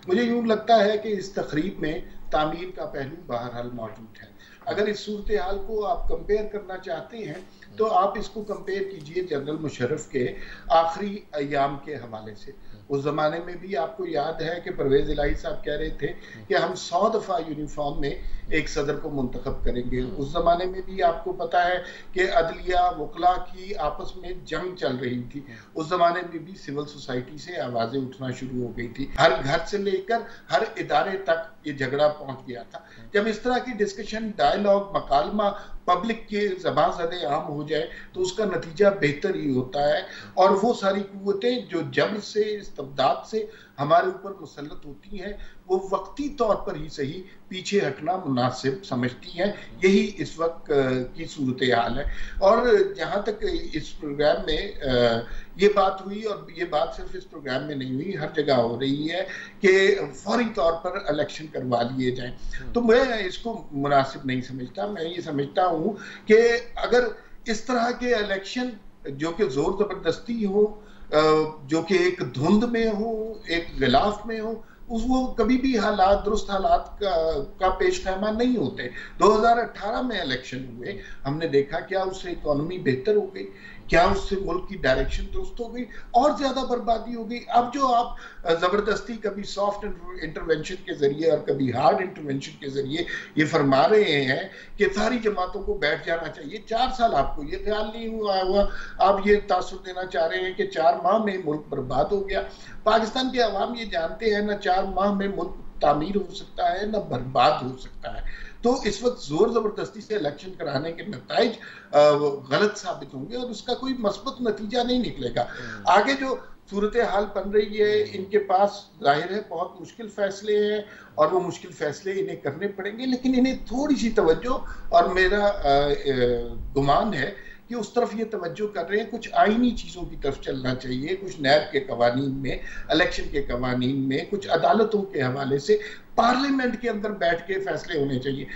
मुझे यूँ लगता है कि इस तकरीब में तामीर का पहलू बहरहाल मौजूद है। अगर इस सूरत हाल को आप कंपेयर करना चाहते हैं, तो आप इसको कंपेयर कीजिए जनरल मुशर्रफ के आखिरी अयाम के हवाले से। उस ज़माने में भी आपको याद है कि परवेज़ इलाही साहब कह रहे थे कि हम 100 दफ़ा यूनिफ़ॉर्म में एक सदर को मुंतखब करेंगे। उस ज़माने में भी आपको पता है कि अदलिया, वकला की आपस में जंग चल रही थी। उस ज़माने में भी सिविल सोसाइटी से आवाज़ें उठना शुरू हो गई थी। हर घर से लेकर हर इदारे तक ये झगड़ा पहुंच गया था। जब इस तरह की डिस्कशन, डायलॉग, मकालमा पब्लिक के ज़बान ज़दे आम हो जाए तो उसका नतीजा बेहतर ही होता है। और वो सारी कुव्वतें जो जबर से, इस्तबदाद से हमारे ऊपर मुसल्लत होती हैं, वो वक्ती तौर पर ही सही पीछे हटना मुनासिब समझती हैं। यही इस वक्त की सूरत हाल है। और जहाँ तक इस प्रोग्राम में ये बात हुई, और ये बात सिर्फ इस प्रोग्राम में नहीं हुई, हर जगह हो रही है कि फौरी तौर पर इलेक्शन करवा लिए जाएं, तो मैं इसको मुनासिब नहीं समझता। मैं ये समझता हूँ कि अगर इस तरह के इलेक्शन जो कि जोर जबरदस्ती हो, जो कि एक धुंध में हो, एक गिलाफ में हो, वो कभी भी हालात, दुरुस्त हालात का पेश खैमा नहीं होते। 2018 में इलेक्शन हुए, हमने देखा क्या उससे इकोनॉमी बेहतर हो गई, क्या उससे मुल्क की डायरेक्शन दुरुस्त हो गई, और ज्यादा बर्बादी हो गई। अब जो आप जबरदस्ती कभी सॉफ्ट इंटरवेंशन के जरिए और कभी हार्ड इंटरवेंशन के जरिए ये फरमा रहे हैं कि सारी जमातों को बैठ जाना चाहिए, 4 साल आपको ये ख्याल नहीं हुआ, आप ये तासुर देना चाह रहे हैं कि 4 माह में मुल्क बर्बाद हो गया। पाकिस्तान के अवाम ये जानते हैं ना 4 माह में मुल्क तामीर हो सकता है, ना बर्बाद हो सकता है। तो इस वक्त जोर जबरदस्ती से इलेक्शन कराने के नताइज गलत साबित होंगे और उसका कोई मस्बत नतीजा नहीं निकलेगा। आगे जो सूरत हाल बन रही है, इनके पास जाहिर है बहुत मुश्किल फैसले हैं, और वो मुश्किल फैसले इन्हें करने पड़ेंगे, लेकिन इन्हें थोड़ी सी तवज्जो, और मेरा गुमान है कि उस तरफ ये तवज्जो कर रहे हैं, कुछ आईनी चीज़ों की तरफ चलना चाहिए, कुछ नैब के कवानीन में, इलेक्शन के कवानीन में, कुछ अदालतों के हवाले से पार्लियामेंट के अंदर बैठ के फैसले होने चाहिए।